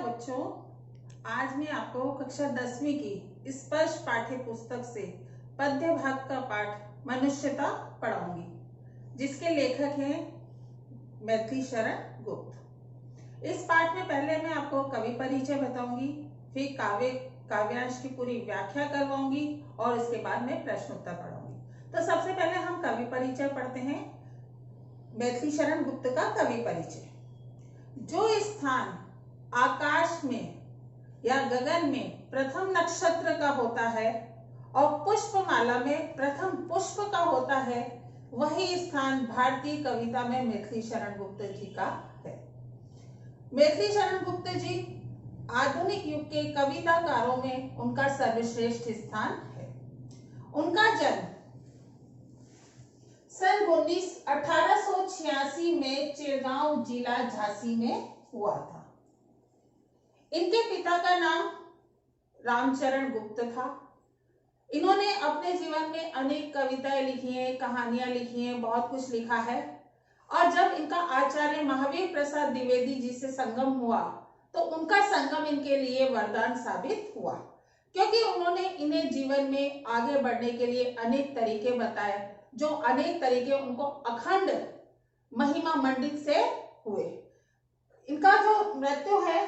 बच्चों, आज मैं आपको कक्षा 10वीं की स्पर्श पाठ्य पुस्तक से पद्य भाग का पाठ मनुष्यता पढ़ाऊंगी, जिसके लेखक हैं मैथिली शरण गुप्त। इस पाठ में पहले मैं आपको कवि परिचय बताऊंगी, फिर काव्यांश की पूरी व्याख्या करवाऊंगी और इसके बाद में प्रश्न उत्तर पढ़ाऊंगी। तो सबसे पहले हम कवि परिचय पढ़ते हैं। मैथिली शरण गुप्त का कवि परिचय। जो स्थान आकाश में या गगन में प्रथम नक्षत्र का होता है और पुष्पमाला में प्रथम पुष्प का होता है, वही स्थान भारतीय कविता में मैथिली शरण गुप्त जी का है। मैथिली शरण गुप्त जी आधुनिक युग के कविताकारों में उनका सर्वश्रेष्ठ स्थान है। उनका जन्म सन 1886 में चिड़गांव जिला झांसी में हुआ था। इनके पिता का नाम रामचरण गुप्त था। इन्होंने अपने जीवन में अनेक कविताएं लिखी हैं, कहानियां लिखी हैं, बहुत कुछ लिखा है। और जब इनका आचार्य महावीर प्रसाद द्विवेदी जी से संगम हुआ तो उनका संगम इनके लिए वरदान साबित हुआ, क्योंकि उन्होंने इन्हें जीवन में आगे बढ़ने के लिए अनेक तरीके बताए, जो अनेक तरीके उनको अखंड महिमा मंडित से हुए। इनका जो मृत्यु है,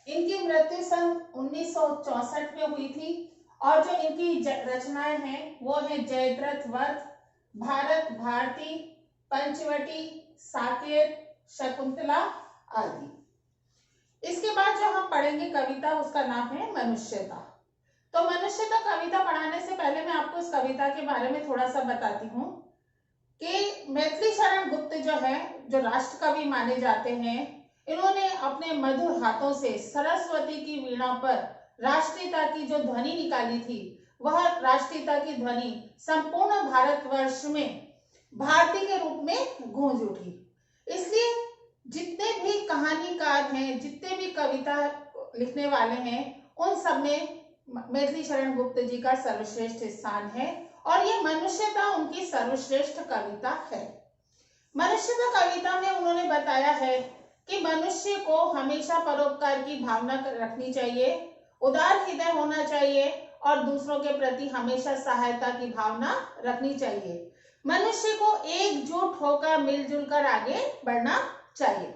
इनकी मृत्यु सन 1964 में हुई थी। और जो इनकी रचनाएं हैं वो है जयद्रथ वध, भारत भारती, पंचवटी, साकेत, शकुंतला आदि। इसके बाद जो हम पढ़ेंगे कविता, उसका नाम है मनुष्यता। तो मनुष्यता कविता पढ़ाने से पहले मैं आपको इस कविता के बारे में थोड़ा सा बताती हूँ कि मैथिली शरण गुप्त जो है, जो राष्ट्र कवि माने जाते हैं, इन्होंने अपने मधुर हाथों से सरस्वती की वीणा पर राष्ट्रीयता की जो ध्वनि निकाली थी, वह राष्ट्रीयता की ध्वनि संपूर्ण भारतवर्ष में भारती के रूप में गूंज उठी। इसलिए जितने भी कहानीकार हैं, जितने भी कविता लिखने वाले हैं, उन सब में मैथिली शरण गुप्त जी का सर्वश्रेष्ठ स्थान है और ये मनुष्यता उनकी सर्वश्रेष्ठ कविता है। मनुष्यता कविता में उन्होंने बताया है कि मनुष्य को हमेशा परोपकार की भावना रखनी चाहिए, उदार हृदय होना चाहिए और दूसरों के प्रति हमेशा सहायता की भावना रखनी चाहिए। मनुष्य को एकजुट होकर मिलजुल कर आगे बढ़ना चाहिए।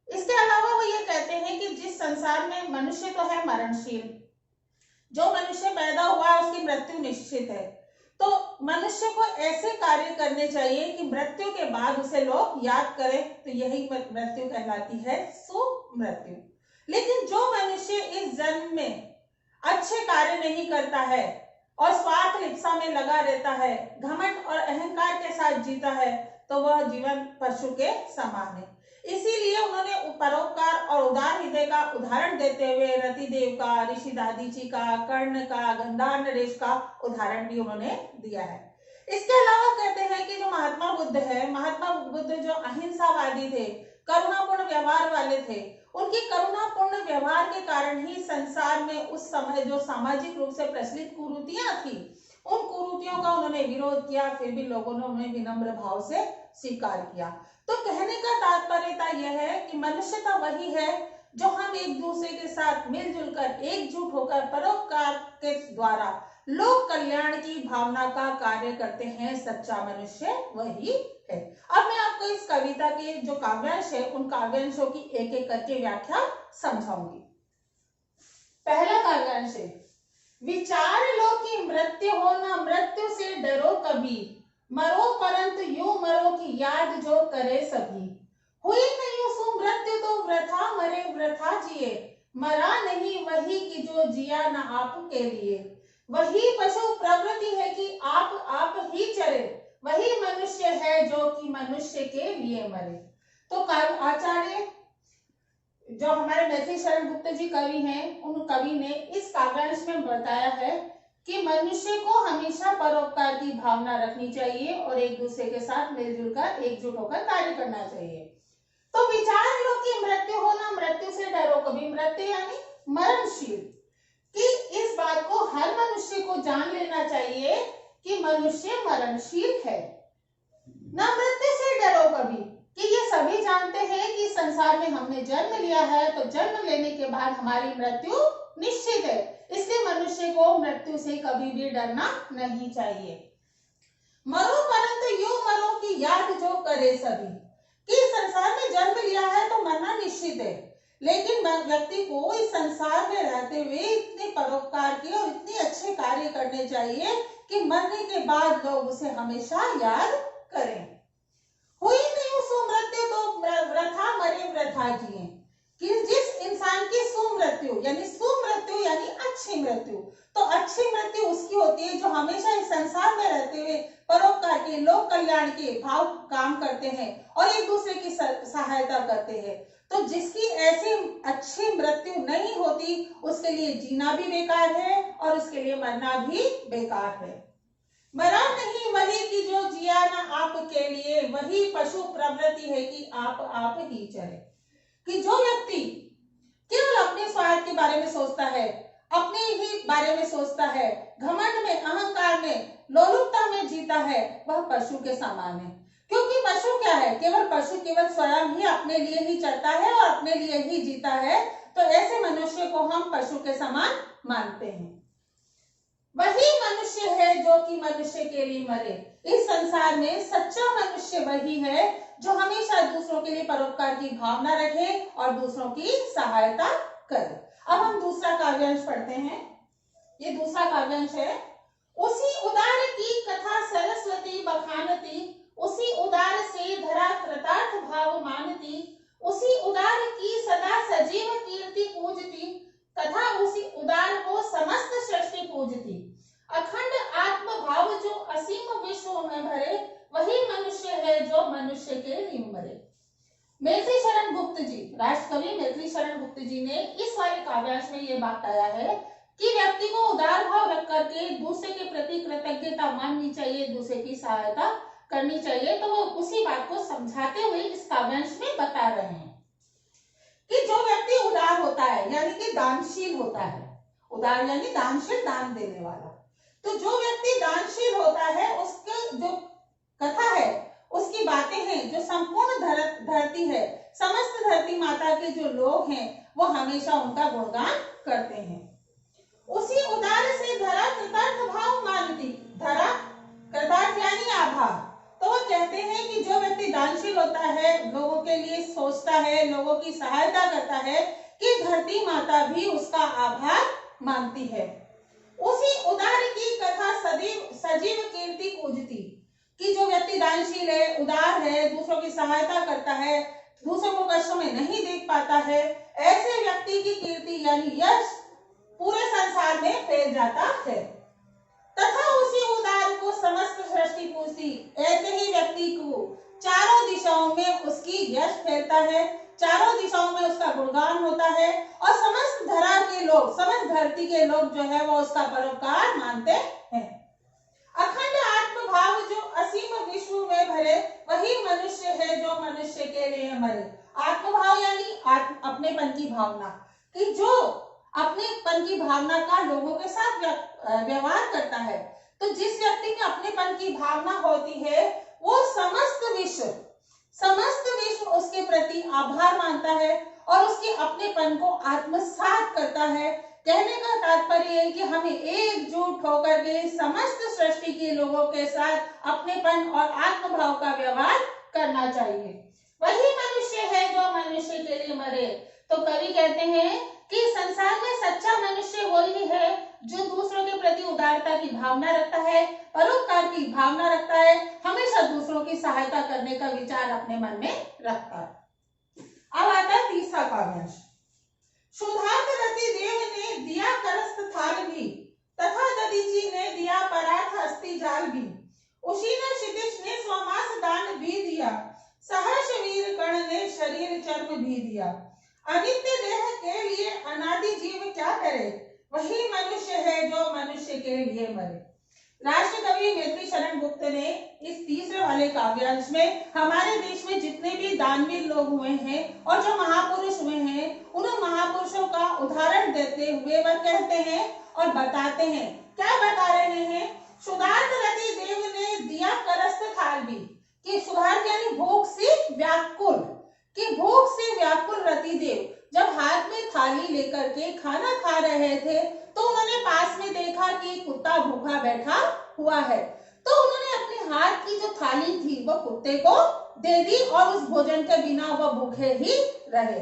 इसके अलावा वो ये कहते हैं कि जिस संसार में मनुष्य तो है मरणशील, जो मनुष्य पैदा हुआ है उसकी मृत्यु निश्चित है, तो मनुष्य को ऐसे कार्य करने चाहिए कि मृत्यु के बाद उसे लोग याद करें, तो यही मृत्यु कहलाती है सुमृत्यु। लेकिन जो मनुष्य इस जन्म में अच्छे कार्य नहीं करता है और स्वार्थ लिप्सा में लगा रहता है, घमंड और अहंकार के साथ जीता है, तो वह जीवन पशु के समान है। इसीलिए उन्होंने परोपकार और उदार हृदय का उदाहरण देते हुए रतिदेव का, ऋषि दादी जी का, कर्ण का, गंधार नरेश का उदाहरण भी उन्होंने दिया है। इसके अलावा कहते हैं कि जो महात्मा बुद्ध है, महात्मा बुद्ध जो अहिंसावादी थे, करुणापूर्ण व्यवहार वाले थे, उनकी करुणापूर्ण व्यवहार के कारण ही संसार में उस समय जो सामाजिक रूप से प्रचलित कुरीतियां थी, उन कुरीतियों का उन्होंने विरोध किया, फिर भी लोगों ने उन्हें विनम्र भाव से स्वीकार किया। तो कहने का तात्पर्यता यह है कि मनुष्यता वही है जो हम एक दूसरे के साथ मिलजुल कर, एकजुट होकर परोपकार के द्वारा लोक कल्याण की भावना का कार्य करते हैं। सच्चा मनुष्य वही है। अब मैं आपको इस कविता के जो काव्यांश है, उन काव्यांशों की एक एक करके व्याख्या समझाऊंगी। पहला काव्यांश है, विचार लो कि मृत्यु हो ना मृत्यु से डरो कभी, मरो परंतु यूं मरो की याद जो करे सभी। हुई नहीं सुमृत्यु तो वृथा मरे वृथा जिए, मरा नहीं वही कि जो जिया न आपके लिए। वही पशु प्रवृत्ति है कि आप ही चरे, वही मनुष्य है जो कि मनुष्य के लिए मरे। तो आचार्य जो हमारे मैथिली शरण गुप्त जी कवि हैं, उन कवि ने इस काव्यांश में बताया है कि मनुष्य को हमेशा परोपकार की भावना रखनी चाहिए और एक दूसरे के साथ मिलजुल कर, एकजुट होकर कार्य करना चाहिए। तो विचार लो कि मृत्यु हो ना मृत्यु से डरो कभी, मृत्यु यानी मरणशील, कि इस बात को हर मनुष्य को जान लेना चाहिए कि मनुष्य मरणशील है। ना मृत्यु से डरो कभी, कि ये सभी जानते हैं कि संसार में हमने जन्म लिया है, तो जन्म लेने के बाद हमारी मृत्यु निश्चित है, इसलिए मनुष्य को मृत्यु से कभी भी डरना नहीं चाहिए। मरो परंतु यूं मरो कि याद जो करे सभी, कि संसार में जन्म लिया है तो मरना निश्चित है, लेकिन व्यक्ति को इस संसार में रहते हुए इतने परोपकार के और इतने अच्छे कार्य करने चाहिए कि मरने के बाद लोग उसे हमेशा याद करें। हुई नहीं सुमृत्यु तो वृथा मरे वृथा जिए, कि जिस इंसान की सुमृत्यु यानी अच्छी मृत्यु, तो अच्छी मृत्यु उसकी होती है जो हमेशा इस संसार में रहते हुए परोपकार के, लोक कल्याण के भाव काम करते हैं और एक दूसरे की सहायता करते हैं। तो जिसकी ऐसी अच्छी मृत्यु नहीं होती उसके लिए जीना भी बेकार है और उसके लिए मरना भी बेकार है। मरा नहीं वही कि जो जिया ना आपके लिए, वही पशु प्रवृत्ति है कि आप ही चले, कि जो व्यक्ति केवल अपने स्वार्थ के बारे में सोचता है, अपने ही बारे में सोचता है, घमंड में, अहंकार में, लोलुपता में जीता है, वह पशु के समान है। क्योंकि पशु क्या है, पशु केवल स्वयं ही अपने लिए ही चलता है और अपने लिए ही जीता है, तो ऐसे मनुष्य को हम पशु के समान मानते हैं। वही मनुष्य है जो कि मनुष्य के लिए मरे। इस संसार में सच्चा मनुष्य वही है जो हमेशा दूसरों के लिए परोपकार की भावना रखे और दूसरों की सहायता करे। अब हम दूसरा काव्यांश पढ़ते हैं। ये दूसरा काव्यांश है। उसी उदार की कथा सरस्वती बखानती, उसी उदार से धरा कृतार्थ भाव मानती, उसी उदार की सदा सजीव कीर्ति पूजती, तथा उसी उदार को समस्त सृष्टि पूजती। अखंड आत्म भाव जो असीम विश्व में भरे, वही मनुष्य है जो मनुष्य के लिए मरे। मैत्री शरण गुप्त जी, राष्ट्रकवि मैत्री शरण गुप्त जी ने इस वाले काव्यांश में ये बात आया है कि व्यक्ति को उदार भाव रख करके दूसरे के प्रति कृतज्ञता माननी चाहिए, दूसरे की सहायता करनी चाहिए। तो वो उसी बात को समझाते हुए इस काव्यांश में बता रहे हैं कि जो व्यक्ति उदार होता है यानी कि दानशील होता है, उदार यानी दानशील, दान देने वाला, तो जो व्यक्ति दानशील होता है उसके जो कथा है, उसकी बातें हैं, जो संपूर्ण धरती है, समस्त धरती माता के जो लोग हैं वो हमेशा उनका गुणगान करते हैं। उसी उदार से धरा कृतार्थ भाव मानती, धरा कृतार्थ यानी आभार, तो वो कहते हैं कि जो व्यक्ति दानशील होता है, लोगों के लिए सोचता है, लोगों की सहायता करता है, कि धरती माता भी उसका आभार मानती है। उसी उदार की कथा सजीव कीर्ति पूजती, कि जो व्यक्ति दानशील है, उदार है, दूसरों की सहायता करता है, दूसरों को कष्ट में नहीं देख पाता है, ऐसे व्यक्ति की कीर्ति यानी यश पूरे संसार में फैल जाता है। तथा उसी उदार को समस्त सृष्टि पूजती, ऐसे ही व्यक्ति को चारों दिशाओं में उसकी यश फैलता है, चारों दिशाओं में उसका गुणगान होता है और समस्त धरा के लोग, समस्त धरती के लोग जो है वो उसका परोपकार मानते हैं। अखंड आत्म भाव जो असीम विश्व में भरे, वही मनुष्य है जो मनुष्य के लिए मरे। आत्मभाव यानी अपनेपन की भावना, कि जो अपनेपन की भावना का लोगों के साथ व्यवहार करता है, तो जिस व्यक्ति में अपनेपन की भावना होती है वो समस्त विश्व उसके प्रति आभार मानता है और उसके अपनेपन को आत्मसात करता है। कहने का तात्पर्य है कि हमें एकजुट होकर के समस्त सृष्टि के लोगों के साथ अपनेपन और आत्मभाव का व्यवहार करना चाहिए। वही मनुष्य है जो मनुष्य के लिए मरे। तो कवि कहते हैं कि संसार में सच्चा मनुष्य वही है जो दूसरों के प्रति उदारता की भावना रखता है, परोपकार की भावना रखता है, हमेशा दूसरों की सहायता करने का विचार अपने मन में रखता है। अब आता है तीसरा काव्यांश। शुद्धार्थ रति देव ने दिया करस्त थाल भी, तथा दधीचि ने दिया परार्थ अस्थि जाल भी, उसी ने क्षितिज ने स्वमास दान भी दिया, सहर्ष वीर कर्ण ने शरीर चर्म भी दिया। अनित्य देह के लिए अनादि जीव क्या करे, वही मनुष्य है जो मनुष्य के लिए मरे। राष्ट्रकवि मैत्री शरण गुप्त ने इस तीसरे वाले काव्यांश में हमारे देश में जितने भी दानवीर लोग हुए हैं और जो महापुरुष हुए हैं, उन महापुरुषों का उदाहरण देते हुए वह कहते हैं और बताते हैं, क्या बता रहे हैं? शुद्धार्थ रति देव ने दिया करस्त थाल भी, कि क्षुधार्त यानी भूख से व्याकुल, कि भूख से व्याकुल रतिदेव जब हाथ में थाली लेकर के खाना खा रहे थे तो उन्होंने पास में देखा कि एक कुत्ता भूखा बैठा हुआ है, तो उन्होंने अपने हाथ की जो थाली थी वो कुत्ते को दे दी और उस भोजन के बिना वह भूखे ही रहे।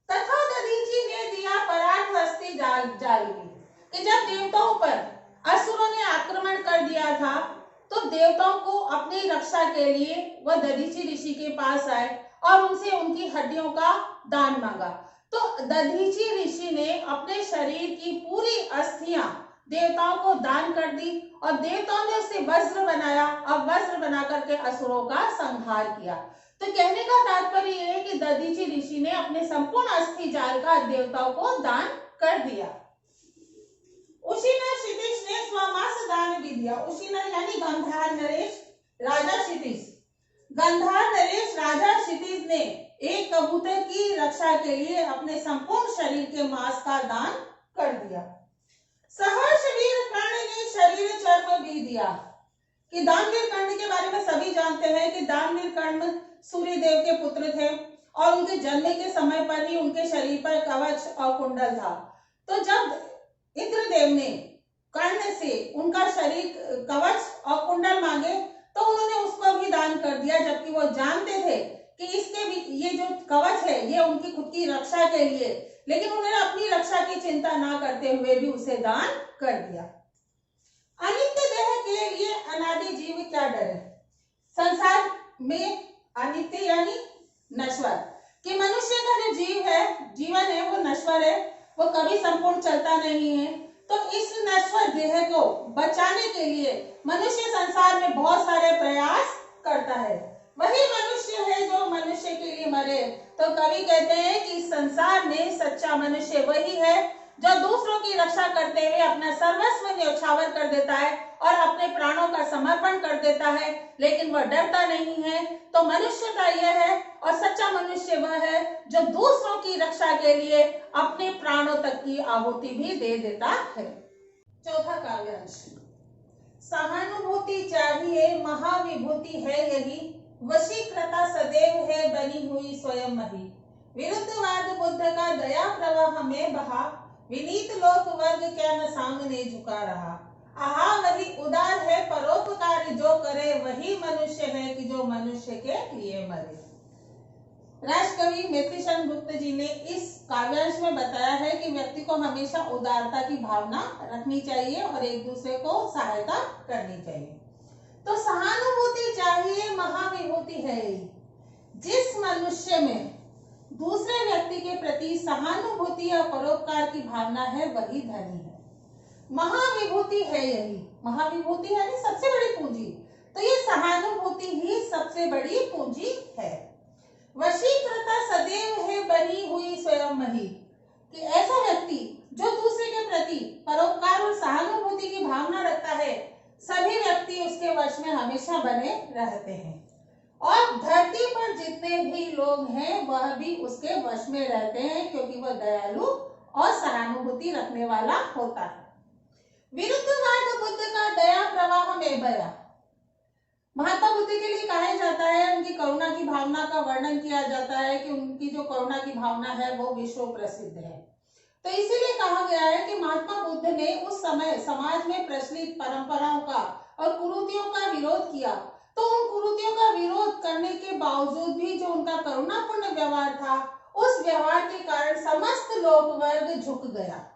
तथा दधीचि ने दिया पराठ हस्ती जाली, कि जब देवताओं पर असुरों ने आक्रमण कर दिया था तो देवताओं को अपनी रक्षा के लिए वह दधीचि ऋषि के पास आए और उनसे उनकी हड्डियों का दान मांगा। तो दधीचि ऋषि ने अपने शरीर की पूरी अस्थियां देवताओं को दान कर दी और देवताओं ने उसे वज्र बनाया और वज्र बना करके असुरों का संहार किया। तो कहने का तात्पर्य यह है कि दधीचि ऋषि ने अपने संपूर्ण अस्थि जाल का देवताओं को दान कर दिया। उशीना क्षितिज ने स्वमास दान भी दिया। उशीना यानी गंधार नरेश राजा क्षितिज, गंधार नरेश राजा क्षितिज ने एक कबूतर की रक्षा के लिए अपने संपूर्ण शरीर के मांस का दान कर दिया। सहर्ष वीर कर्ण ने शरीर चर्म भी दिया, कि दानवीर कर्ण के बारे में सभी जानते हैं कि दानवीर कर्ण सूर्य देव के पुत्र थे और उनके जन्म के समय पर ही उनके शरीर पर कवच और कुंडल था। तो जब इंद्रदेव ने कर्ण से उनका शरीर कवच और कुंडल मांगे तो उन्होंने उसको भी दान कर दिया, जबकि वो जानते थे कि इसके भी ये जो कवच है ये उनकी खुद की रक्षा के लिए, लेकिन उन्होंने अपनी रक्षा की चिंता ना करते हुए भी उसे दान कर दिया। अनित्य देह के लिए अनादि जीव क्या डरे। संसार में अनित्य यानी नश्वर, कि मनुष्य का जो जीवन है वो नश्वर है, वो कभी संपूर्ण चलता नहीं है। तो इस नश्वर देह को बचाने के लिए मनुष्य संसार में बहुत सारे प्रयास करता है। वही मनुष्य है जो मनुष्य के लिए मरे। तो कवि कहते हैं कि संसार में सच्चा मनुष्य वही है जो दूसरों की रक्षा करते हुए अपना सर्वस्व न्यौछावर कर देता है और अपने प्राणों का समर्पण कर देता है, लेकिन वह डरता नहीं है। तो मनुष्यता यह है और सच्चा मनुष्य वह है जो दूसरों की रक्षा के लिए अपने प्राणों तक की आहुति भी दे देता है। चौथा काव्यांश, सहानुभूति चाहिए महाविभूति है यही, वशीकृता सदैव है बनी हुई स्वयं मही, विरुद्धवाद बुद्ध का दया प्रवाह में बहा, विनीत लोक वर्ग क्या न सामने झुका रहा, आहा वही उदार है परोपकारी जो करे, वही मनुष्य है कि जो मनुष्य के लिए मरे। राष्ट्रकवि मैत्रीशरण गुप्त जी ने इस काव्यांश में बताया है कि व्यक्ति को हमेशा उदारता की भावना रखनी चाहिए और एक दूसरे को सहायता करनी चाहिए। तो सहानुभूति चाहिए महाविभूति है, जिस मनुष्य में दूसरे व्यक्ति के प्रति सहानुभूति और परोपकार की भावना है वही धनी है। महाविभूति है यही, महाविभूति यानी सबसे बड़ी पूंजी, तो ये सहानुभूति ही सबसे बड़ी पूंजी है। वशीकृता सदैव है बनी हुई स्वयं मही, कि ऐसा व्यक्ति जो दूसरे के प्रति परोपकार और सहानुभूति की भावना रखता है, सभी व्यक्ति उसके वश में हमेशा बने रहते हैं और धरती पर जितने भी लोग हैं वह भी उसके वश में रहते हैं, क्योंकि वह दयालु और सहानुभूति रखने वाला होता है। विरुद्धवाद बुद्ध का दया प्रवाह में बया, महात्मा बुद्ध के लिए कहा जाता है, उनकी करुणा की भावना का वर्णन किया जाता है कि उनकी जो करुणा की भावना है वो विश्व प्रसिद्ध है। तो इसीलिए कहा गया है कि महात्मा बुद्ध ने उस समय समाज में प्रचलित परंपराओं का और कुरीतियों का विरोध किया, तो उन कुरीतियों का विरोध करने के बावजूद भी जो उनका करुणापूर्ण व्यवहार था, उस व्यवहार के कारण समस्त लोक वर्ग झुक गया।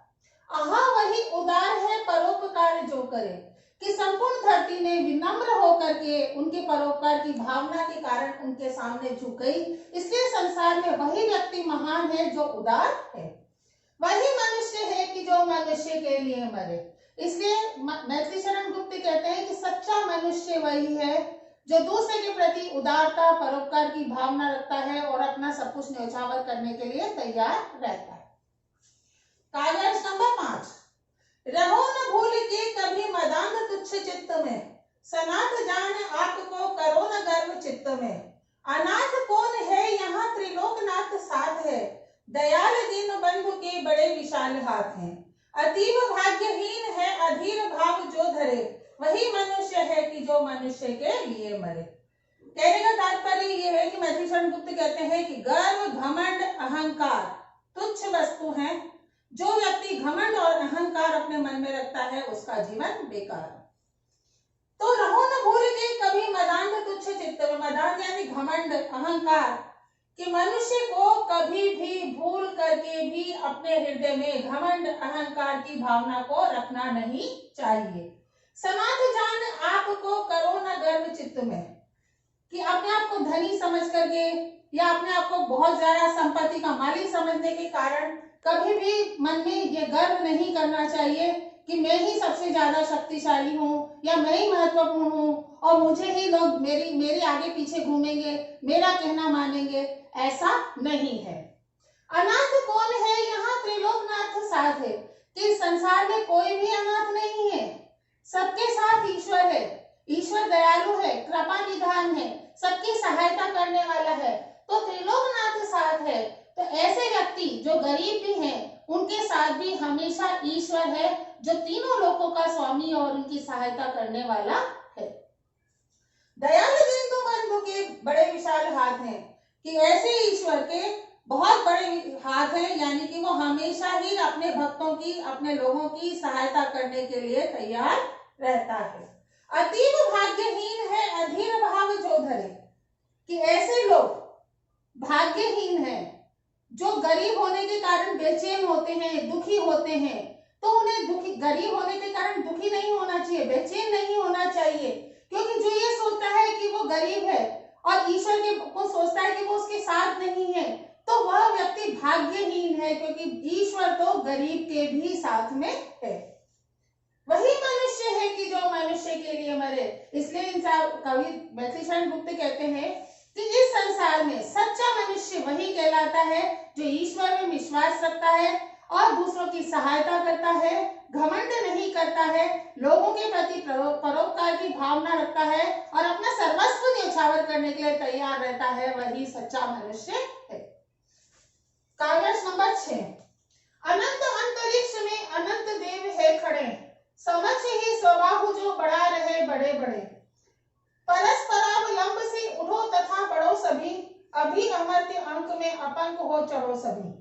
आहा वही उदार है परोपकार जो करे, कि संपूर्ण धरती ने विनम्र होकर के उनके परोपकार की भावना के कारण उनके सामने झुक गई। इसलिए संसार में वही व्यक्ति महान है जो उदार है, वही मनुष्य है कि जो मनुष्य के लिए मरे। इसलिए मैत्रीशरण गुप्त कहते हैं कि सच्चा मनुष्य वही है जो दूसरे के प्रति उदारता परोपकार की भावना रखता है और अपना सब कुछ न्यौछावर करने के लिए तैयार रहता है। काव्यांश नंबर 5, रहो न भूल के कभी मदान तुच्छ चित्त में, सनाथ जान आपको करो न गर्व चित्त में, अनाथ कौन है यहाँ त्रिलोकनाथ साथ है, दयाल दीन बंधु के बड़े विशाल हाथ हैं, अतीव भाग्यहीन है अधीर भाव जो धरे, वही मनुष्य है कि जो मनुष्य के लिए मरे। कहने का तात्पर्य ये है कि मैथिलीशरण गुप्त कहते हैं कि गर्व, घमंड, अहंकार तुच्छ वस्तु हैं। जो व्यक्ति घमंड और अहंकार अपने मन में रखता है उसका जीवन बेकार है। तो रहो न भूल के कभी मदान्ध तुच्छ चित्त में, मदान्ध यानी घमंड, अहंकार, कि मनुष्य को कभी भी भूल करके भी अपने हृदय में घमंड, अहंकार की भावना को रखना नहीं चाहिए। समाध जान आपको करो न गर्व चित्त में, कि अपने आप को धनी समझ करके या अपने आप को बहुत ज्यादा संपत्ति का मालिक समझने के कारण कभी भी मन में ये गर्व नहीं करना चाहिए कि मैं ही सबसे ज्यादा शक्तिशाली हूँ या मैं ही महत्वपूर्ण हूँ और मुझे ही लोग मेरे आगे पीछे घूमेंगे, मेरा कहना मानेंगे। ऐसा नहीं है। अनाथ कौन है, यहाँ त्रिलोकनाथ साथ है, कि संसार में कोई भी अनाथ नहीं है, सबके साथ ईश्वर है। ईश्वर दयालु है, कृपा निधान है, सबकी सहायता करने वाला है, तो त्रिलोकनाथ साथ है। तो ऐसे व्यक्ति जो गरीब भी हैं उनके साथ भी हमेशा ईश्वर है, जो तीनों लोकों का स्वामी और उनकी सहायता करने वाला है। दयालु बिंदु बंधु के बड़े विशाल हाथ हैं, कि ऐसे ईश्वर के बहुत बड़े हाथ हैं, यानी कि वो हमेशा ही अपने भक्तों की, अपने लोगों की सहायता करने के लिए तैयार रहता है। अतीव भाग्यहीन है अधीर भाव जो धरे, कि ऐसे लोग भाग्यहीन हैं जो गरीब होने के कारण बेचैन होते हैं, दुखी होते हैं। तो उन्हें गरीब होने के कारण दुखी नहीं होना चाहिए, बेचैन नहीं होना चाहिए, क्योंकि जो ये सोचता है कि वो गरीब है और ईश्वर के को सोचता है कि वो उसके साथ नहीं है, तो वह व्यक्ति भाग्यहीन है, क्योंकि ईश्वर तो गरीब के भी साथ में है। वही मनुष्य है कि जो मनुष्य के लिए मरे। इसलिए कवि मैथिलीशरण गुप्त कहते हैं कि इस संसार में सच्चा मनुष्य वही कहलाता है जो ईश्वर में विश्वास रखता है और दूसरों की सहायता करता है, घमंड नहीं करता है, लोगों के प्रति परोपकार की भावना रखता है और अपना सर्वस्व न्यौछावर करने के लिए तैयार रहता है, वही सच्चा मनुष्य है। काव्यांश नंबर 6। अनंत अंतरिक्ष में अनंत देव है खड़े, समक्ष ही स्वबाहु जो बढ़ा रहे बड़े बड़े, परस्परावलंब से उठो तथा बढ़ो सभी, अभी अमर्त्य अंक में अपंक हो चढ़ो सभी।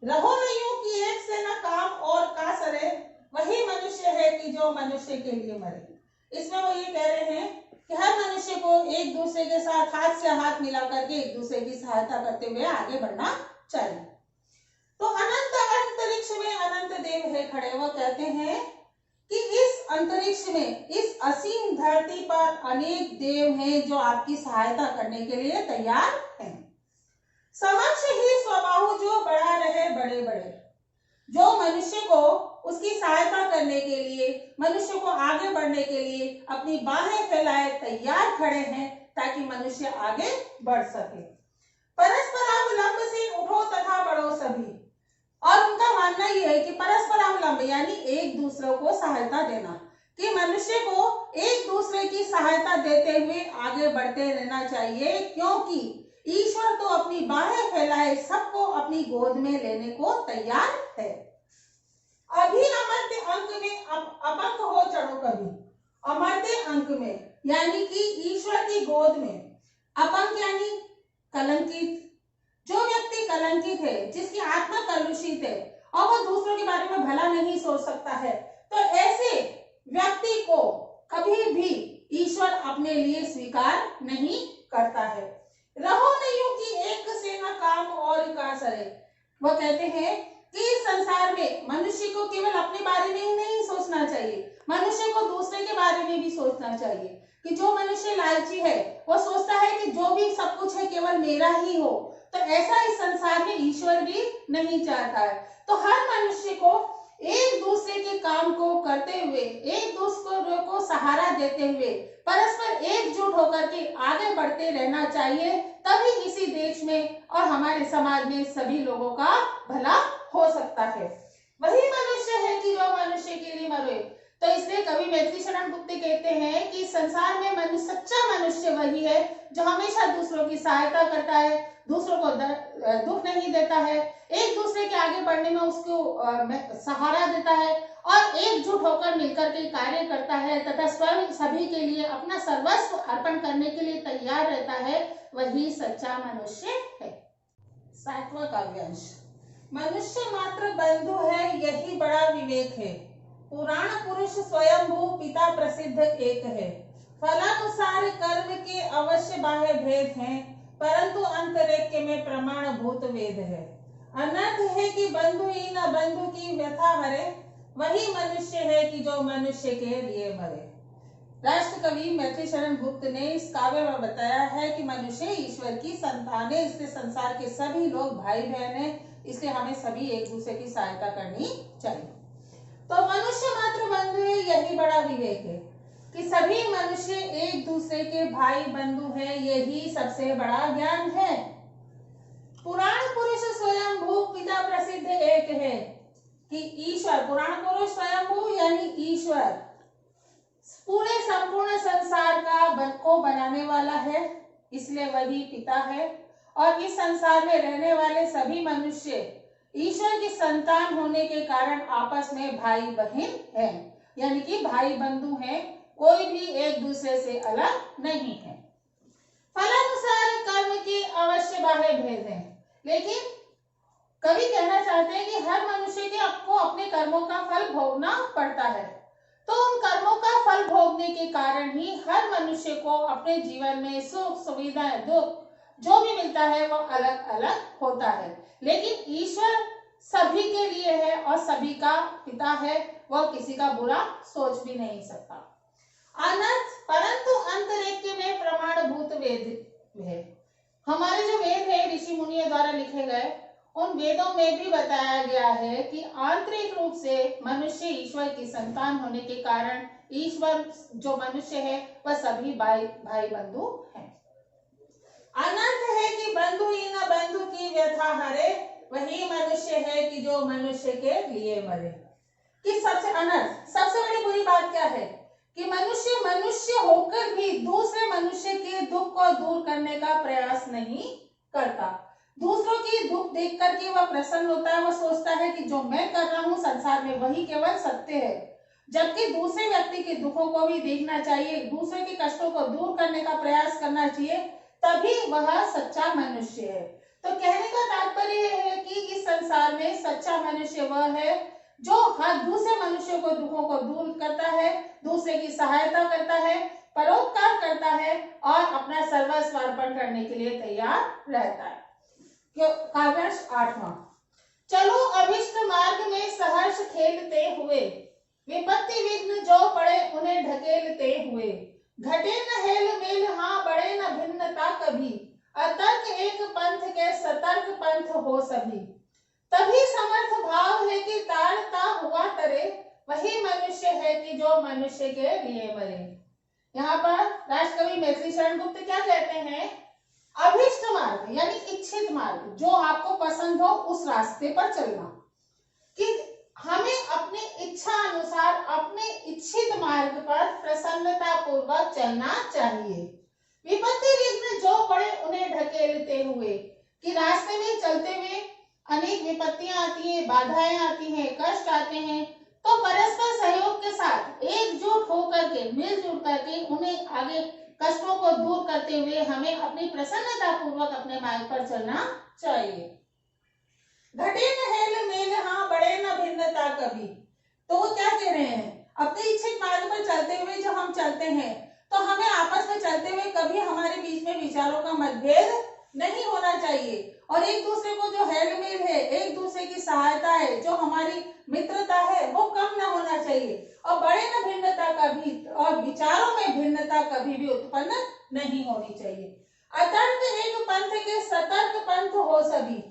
रहो न यूं कि एक से न काम और का सरे, वही मनुष्य है कि जो मनुष्य के लिए मरे। इसमें वो ये कह रहे हैं कि हर मनुष्य को एक दूसरे के साथ हाथ से हाथ मिला करके एक दूसरे की सहायता करते हुए आगे बढ़ना चाहिए। तो अनंत अंतरिक्ष में अनंत देव है खड़े, वो कहते हैं कि इस अंतरिक्ष में, इस असीम धरती पर अनेक देव हैं जो आपकी सहायता करने के लिए तैयार हैं। समक्ष ही स्वबाहु जो बढ़ा रहे बड़े बड़े, जो मनुष्य को उसकी सहायता करने के लिए, मनुष्य को आगे बढ़ने के लिए अपनी बाहें फैलाए तैयार खड़े हैं ताकि मनुष्य आगे बढ़ सके। परस्परावलंब से उठो तथा बढ़ो सभी, और उनका मानना यह है कि परस्परावलंब यानी एक दूसरे को सहायता देना, कि मनुष्य को एक दूसरे की सहायता देते हुए आगे बढ़ते रहना चाहिए, क्योंकि ईश्वर तो अपनी बाहें फैलाए सबको अपनी गोद में लेने को तैयार है। अभी अमर्त्य अंक में अपंक हो चढ़ो कभी। अमर्त्य अंक में यानी कि ईश्वर की गोद में, अपंक यानी कलंकित, जो व्यक्ति कलंकित है, जिसकी आत्मा कलुषित है और वो दूसरों के बारे में भला नहीं सोच सकता है, तो ऐसे व्यक्ति को कभी भी ईश्वर अपने लिए स्वीकार नहीं करता है। रहो न यूं कि एक से न काम और का सरे, वह कहते हैं कि इस संसार में मनुष्य को केवल अपने बारे में ही नहीं सोचना चाहिए, मनुष्य को दूसरे के बारे में भी सोचना चाहिए। कि जो मनुष्य लालची है वो सोचता है कि जो भी सब कुछ है केवल मेरा ही हो, तो ऐसा इस संसार में ईश्वर भी नहीं चाहता है। तो हर मनुष्य को एक दूसरे के काम को करते हुए, एक दूसरे को सहारा देते हुए, परस्पर एकजुट होकर के आगे बढ़ते रहना चाहिए, तभी इसी देश में और हमारे समाज में सभी लोगों का भला हो सकता है। वही मनुष्य है कि जो मनुष्य के लिए मरे, तो इसलिए कवि मैथिली शरण गुप्त कहते हैं कि संसार में मनुष्य, सच्चा मनुष्य वही है जो हमेशा दूसरों की सहायता करता है, दूसरों को दुख नहीं देता है, एक दूसरे के आगे बढ़ने में उसको सहारा देता है और एकजुट होकर मिलकर के कार्य करता है तथा स्वयं सभी के लिए अपना सर्वस्व अर्पण करने के लिए तैयार रहता है, वही सच्चा मनुष्य है। 7वां काव्यांश। मनुष्य मात्र बंधु है, यही बड़ा विवेक है। पुराण पुरुष स्वयंभू पिता प्रसिद्ध एक है। फलानुसार कर्म के अवश्य बाह्य भेद हैं, परंतु अंतरेक्य में प्रमाण भूत वेद है। अनर्थ है कि बंधु ही न बंधु की व्यथा हरे, वही मनुष्य है कि जो मनुष्य के लिए मरे। राष्ट्र कवि मैथिली शरण गुप्त ने इस काव्य में बताया है कि मनुष्य ईश्वर की संतान है, इसलिए संसार के सभी लोग भाई बहन है, इसलिए हमें सभी एक दूसरे की सहायता करनी चाहिए। तो मनुष्य मात्र बंधु है, यही बड़ा विवेक है कि सभी मनुष्य एक दूसरे के भाई बंधु हैं, यही सबसे बड़ा ज्ञान है। पुराण पुरुष स्वयंभू पिता प्रसिद्ध एक है कि ईश्वर, पुराण पुरुष स्वयंभू यानी ईश्वर पूरे संपूर्ण संसार को बनाने वाला है, इसलिए वही पिता है और इस संसार में रहने वाले सभी मनुष्य ईश्वर की संतान होने के कारण आपस में भाई बहन हैं, यानी कि भाई बंधु हैं, कोई भी एक दूसरे से अलग नहीं है। फलानुसार कर्म के अवश्य बाह्य भेद हैं, लेकिन कवि कहना चाहते हैं कि हर मनुष्य के आपको अपने कर्मों का फल भोगना पड़ता है, तो उन कर्मों का फल भोगने के कारण ही हर मनुष्य को अपने जीवन में सुख सुविधा दुख जो भी मिलता है वो अलग अलग होता है, लेकिन ईश्वर सभी के लिए है और सभी का पिता है, वह किसी का बुरा सोच भी नहीं सकता। अनर्थ परंतु अंतरेक्य में प्रमाणभूत वेद है। हमारे जो वेद है ऋषि मुनियों द्वारा लिखे गए, उन वेदों में भी बताया गया है कि आंतरिक रूप से मनुष्य ईश्वर की संतान होने के कारण ईश्वर जो मनुष्य है वह सभी भाई बंधु हैं। अनर्थ है कि बंधु ही न बंधु की व्यथा हरे, वही मनुष्य है कि जो मनुष्य के लिए मरे। कि सबसे अनर्थ, सबसे बड़ी बुरी बात क्या है कि मनुष्य होकर भी दूसरे मनुष्य के दुख को दूर करने का प्रयास नहीं करता। दूसरों की दुख देख करके वह प्रसन्न होता है, वह सोचता है कि जो मैं कर रहा हूँ संसार में वही केवल सत्य है, जबकि दूसरे व्यक्ति के दुखों को भी देखना चाहिए, दूसरे के कष्टों को दूर करने का प्रयास करना चाहिए, तभी वह सच्चा मनुष्य है। तो कहने का तात्पर्य है कि इस संसार में सच्चा मनुष्य वह है जो हर दूसरे मनुष्य को दुखों को दूर करता है, दूसरे की सहायता करता है, परोपकार करता है और अपना सर्वस्व अर्पण करने के लिए तैयार रहता है। काव्यांश 8वां। चलो अभिष्ट मार्ग में सहर्ष खेलते हुए, विपत्ति विघ्न जो पड़े उन्हें ढकेलते हुए, घटे न हेल मेल हाँ बढ़े न भिन्नता कभी, अतर्क एक पंथ के सतर्क पंथ हो सभी, तभी समर्थ भाव है कि तारता हुआ तरे, वही मनुष्य है कि जो मनुष्य के लिए मरे। यहाँ पर राष्ट्रकवि मैथिली शरण गुप्त क्या कहते हैं, अभिष्ट मार्ग यानी इच्छित मार्ग, जो आपको पसंद हो उस रास्ते पर चलना, कि हमें अपनी इच्छा अनुसार अपने इच्छित मार्ग पर प्रसन्नता पूर्वक चलना चाहिए। विपत्ति विघ्न जो पड़े उन्हें ढकेलते हुए, कि रास्ते में चलते हुए अनेक विपत्तियां आती हैं, बाधाएं आती हैं, कष्ट आते हैं, तो परस्पर सहयोग के साथ एकजुट होकर के मिलजुल करके उन्हें आगे कष्टों को दूर करते हुए हमें अपनी प्रसन्नता पूर्वक अपने मार्ग पर चलना चाहिए। घटे न हेल मेल हाँ बढ़े न भिन्नता कभी, तो वो क्या कह रहे हैं, अपने इच्छित मार्ग पर चलते हुए जो हम चलते हैं तो हमें आपस में चलते हुए कभी हमारे बीच में विचारों का मतभेद नहीं होना चाहिए, और एक दूसरे को जो हेल मेल है, एक दूसरे की सहायता है, जो हमारी मित्रता है वो कम ना होना चाहिए, और बढ़े न भिन्नता कभी, और विचारों में भिन्नता कभी भी उत्पन्न नहीं होनी चाहिए। अतर्क एक पंथ के सतर्क पंथ हो सभी,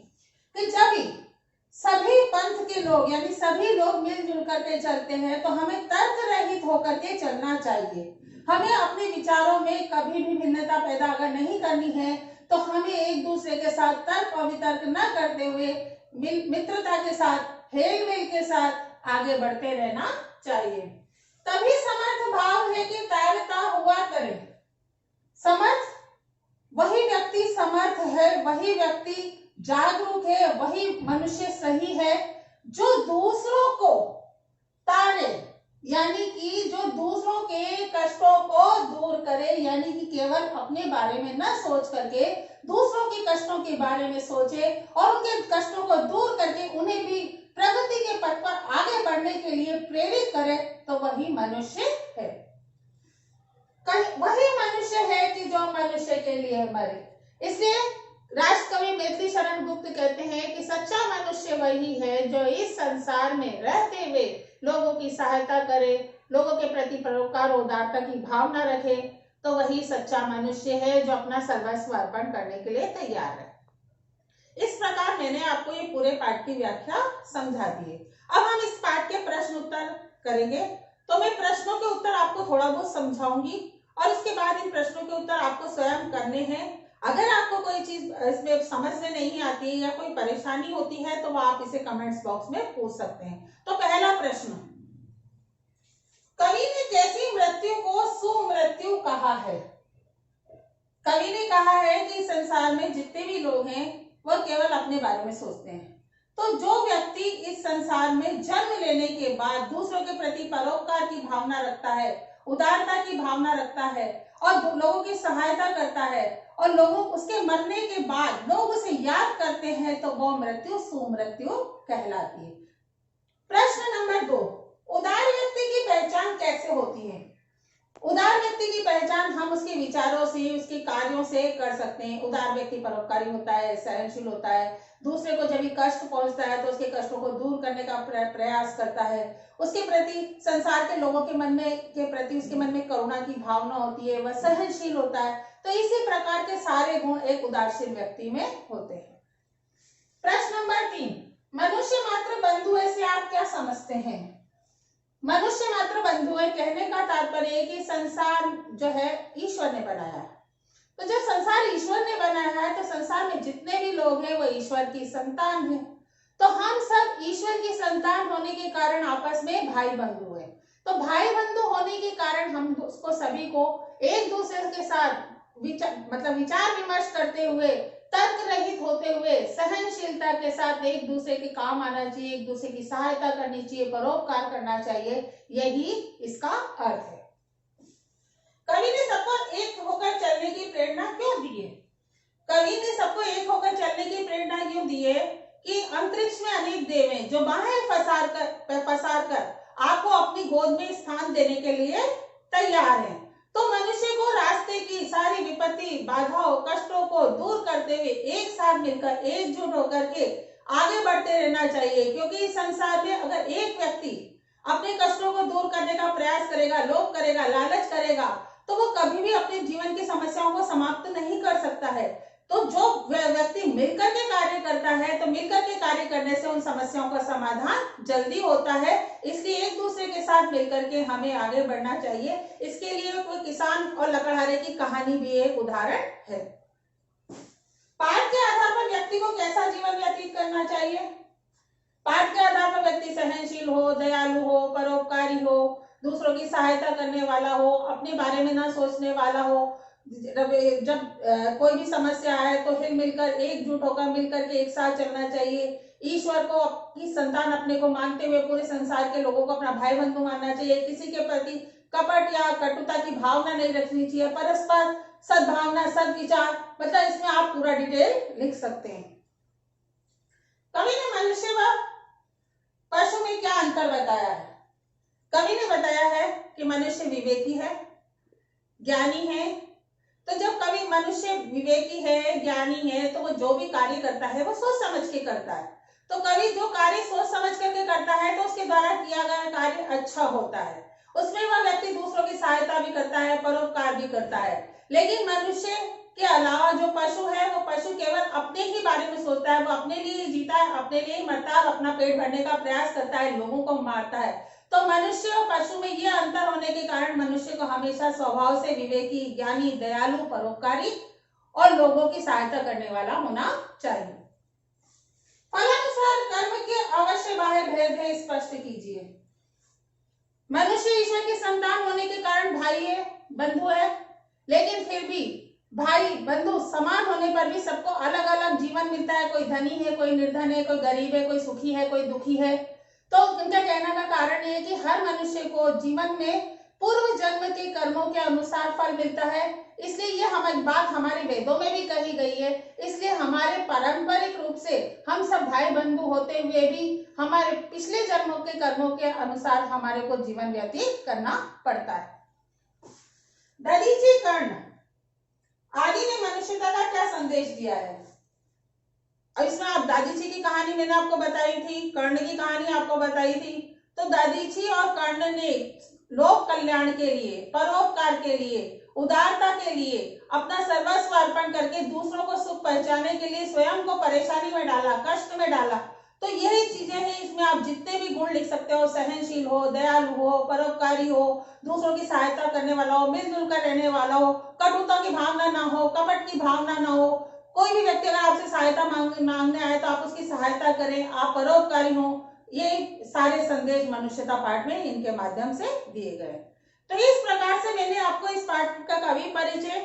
कि जब सभी पंथ के लोग यानी सभी लोग मिलजुल करके चलते हैं तो हमें तर्क रहित होकर के चलना चाहिए। हमें अपने विचारों में कभी भी भिन्नता पैदा अगर नहीं करनी है तो हमें एक दूसरे के साथ तर्क और वितर्क न करते हुए मित्रता के साथ, हेल मेल के साथ आगे बढ़ते रहना चाहिए। तभी समर्थ भाव है कि कायरता हुआ करे। समर्थ, वही व्यक्ति समर्थ है, वही व्यक्ति जागरूक है, वही मनुष्य सही है जो दूसरों को तारे, यानी कि जो दूसरों के कष्टों को दूर करे, यानी कि केवल अपने बारे में न सोच करके दूसरों के कष्टों के बारे में सोचे और उनके कष्टों को दूर करके उन्हें भी प्रगति के पथ पर आगे बढ़ने के लिए प्रेरित करे, तो वही मनुष्य है। वही मनुष्य है कि जो मनुष्य के लिए मरे। इसलिए राष्ट्रकवि मैथिली शरण गुप्त कहते हैं कि सच्चा मनुष्य वही है जो इस संसार में रहते हुए लोगों की सहायता करे, लोगों के प्रति परोपकार और उदारता की भावना रखे, तो वही सच्चा मनुष्य है जो अपना सर्वस्व अर्पण करने के लिए तैयार है। इस प्रकार मैंने आपको ये पूरे पाठ की व्याख्या समझा दी है। अब हम इस पाठ के प्रश्न उत्तर करेंगे। तो मैं प्रश्नों के उत्तर आपको थोड़ा बहुत समझाऊंगी और उसके बाद इन प्रश्नों के उत्तर आपको स्वयं करने हैं। अगर आपको कोई चीज इसमें समझ में नहीं आती है या कोई परेशानी होती है तो आप इसे कमेंट्स बॉक्स में पूछ सकते हैं। तो पहला प्रश्न, कवि ने कैसी मृत्यु को सुमृत्यु कहा है? कवि ने कहा है कि संसार में जितने भी लोग हैं वह केवल अपने बारे में सोचते हैं। तो जो व्यक्ति इस संसार में जन्म लेने के बाद दूसरों के प्रति परोपकार की भावना रखता है, उदारता की भावना रखता है और लोगों की सहायता करता है और लोगों उसके मरने के बाद लोग उसे याद करते हैं, तो वो मृत्यु सुमृत्यु कहलाती है। प्रश्न नंबर 2, उदार व्यक्ति की पहचान कैसे होती है? उदार व्यक्ति की पहचान हम उसके विचारों से, उसके कार्यों से कर सकते हैं। उदार व्यक्ति परोपकारी होता है, सहनशील होता है, दूसरे को जब भी कष्ट पहुंचता है तो उसके कष्टों को दूर करने का प्रयास करता है, उसके प्रति संसार के लोगों के मन में के प्रति उसके मन में करुणा की भावना होती है, वह सहनशील होता है। तो इसी प्रकार के सारे गुण एक उदारशील व्यक्ति में होते हैं। प्रश्न नंबर 3, मनुष्य मात्र बंधु है से आप क्या समझते हैं? मनुष्य मात्र बंधु है कहने का तात्पर्य है कि संसार जो है ईश्वर ने बनाया है। तो जब संसार ईश्वर ने बनाया है तो संसार में जितने भी लोग हैं वो ईश्वर की संतान हैं। तो हम सब ईश्वर की संतान होने के कारण आपस में भाई बंधु हैं। तो भाई बंधु होने के कारण हम उसको सभी को एक दूसरे के साथ विचार विमर्श करते हुए, तर्क रहित होते हुए, सहनशीलता के साथ एक दूसरे के काम आना चाहिए, एक दूसरे की सहायता करनी चाहिए, परोपकार करना चाहिए, यही इसका अर्थ है। कवि ने सबको एक होकर चलने की प्रेरणा क्यों दी है? कवि ने सबको एक होकर चलने की प्रेरणा क्यों दी है कि अंतरिक्ष में अनेक देव हैं जो बाहें पसार कर आपको अपनी गोद में स्थान देने के लिए तैयार हैं। तो मनुष्य को रास्ते की सारी विपत्ति, बाधाओं, कष्टों को दूर करते हुए एक साथ मिलकर, एकजुट होकर के आगे बढ़ते रहना चाहिए, क्योंकि इस संसार में अगर एक व्यक्ति अपने कष्टों को दूर करने का प्रयास करेगा, लोभ करेगा, लालच करेगा, तो वो कभी भी अपने जीवन की समस्याओं को समाप्त नहीं कर सकता है। तो जो व्यक्ति मिलकर के कार्य करता है, तो मिलकर के कार्य करने से उन समस्याओं का समाधान जल्दी होता है। इसलिए एक दूसरे के साथ मिलकर के हमें आगे बढ़ना चाहिए। इसके लिए कोई किसान और लकड़हारे की कहानी भी एक उदाहरण है। पाठ के आधार पर व्यक्ति को कैसा जीवन व्यतीत करना चाहिए? पाठ के आधार पर व्यक्ति सहनशील हो, दयालु हो, परोपकारी हो, दूसरों की सहायता करने वाला हो, अपने बारे में ना सोचने वाला हो। जब कोई भी समस्या आए तो हिल मिलकर, एकजुट होकर मिलकर के एक साथ चलना चाहिए। ईश्वर को की संतान अपने को मानते हुए पूरे संसार के लोगों को अपना भाई बंधु मानना चाहिए। किसी के प्रति कपट या कटुता की भावना नहीं रखनी चाहिए। परस्पर सद्भावना, सद्विचार, मतलब इसमें आप पूरा डिटेल लिख सकते हैं। कवि ने मनुष्य व पशु में क्या अंतर बताया है? कवि ने बताया है कि मनुष्य विवेकी है, ज्ञानी है। तो जब कवि मनुष्य विवेकी है, ज्ञानी है, तो वो जो भी कार्य करता है वो सोच समझ के करता है। तो कवि जो कार्य सोच समझ करके करता है तो उसके द्वारा किया गया कार्य अच्छा होता है। उसमें वह व्यक्ति दूसरों की सहायता भी करता है, परोपकार भी करता है। लेकिन मनुष्य के अलावा जो पशु है, वो पशु केवल अपने ही बारे में सोचता है, वो अपने लिए जीता है, अपने लिए ही मरता है, अपना पेट भरने का प्रयास करता है, लोगों को मारता है। तो मनुष्य और पशु में यह अंतर होने के कारण मनुष्य को हमेशा स्वभाव से विवेकी, ज्ञानी, दयालु, परोपकारी और लोगों की सहायता करने वाला होना चाहिए। फलानुसार कर्म के अवश्य बाह्य भेद है, स्पष्ट कीजिए। मनुष्य ईश्वर की संतान होने के कारण भाई है, बंधु है, लेकिन फिर भी भाई बंधु समान होने पर भी सबको अलग अलग जीवन मिलता है। कोई धनी है, कोई निर्धन है, कोई गरीब है, कोई सुखी है, कोई दुखी है। तो उनका कहने का कारण ये है कि हर मनुष्य को जीवन में पूर्व जन्म के कर्मों के अनुसार फल मिलता है। इसलिए ये हमारी बात हमारे वेदों में भी कही गई है। इसलिए हमारे पारंपरिक रूप से हम सब भाई बंधु होते हुए भी हमारे पिछले जन्मों के कर्मों के अनुसार हमारे को जीवन व्यतीत करना पड़ता है। दधीचि कर्ण आदि ने मनुष्यता का क्या संदेश दिया है? अब इसमें आप दधीचि की कहानी मैंने आपको बताई थी, कर्ण की कहानी आपको बताई थी। तो दधीचि और कर्ण ने लोक कल्याण के लिए, परोपकार के लिए, उदारता के लिए अपना सर्वस्व अर्पण करके दूसरों को सुख पहुंचाने के लिए स्वयं को परेशानी में डाला, कष्ट में डाला। तो यही चीजें हैं, इसमें आप जितने भी गुण लिख सकते हो, सहनशील हो, दयालु हो, परोपकारी हो, दूसरों की सहायता करने वाला हो, मिलजुल कर रहने वाला हो, कटुता की भावना ना हो, कपट की भावना ना हो। कोई भी व्यक्ति अगर आपसे सहायता मांगने आए तो आप उसकी सहायता करें, आप परोपकारी हो। ये सारे संदेश मनुष्यता पाठ में इनके माध्यम से दिए गए। तो इस प्रकार से मैंने आपको इस पाठ का कवि परिचय,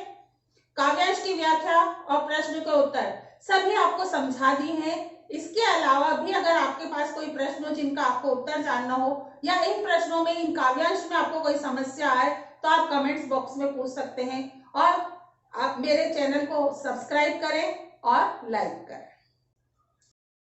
काव्यांश की व्याख्या और प्रश्न के उत्तर सभी आपको समझा दी हैं। इसके अलावा भी अगर आपके पास कोई प्रश्न हो जिनका आपको उत्तर जानना हो, या इन प्रश्नों में, इन काव्यांश में आपको कोई समस्या आए, तो आप कमेंट्स बॉक्स में पूछ सकते हैं। और आप मेरे चैनल को सब्सक्राइब करें और लाइक करें।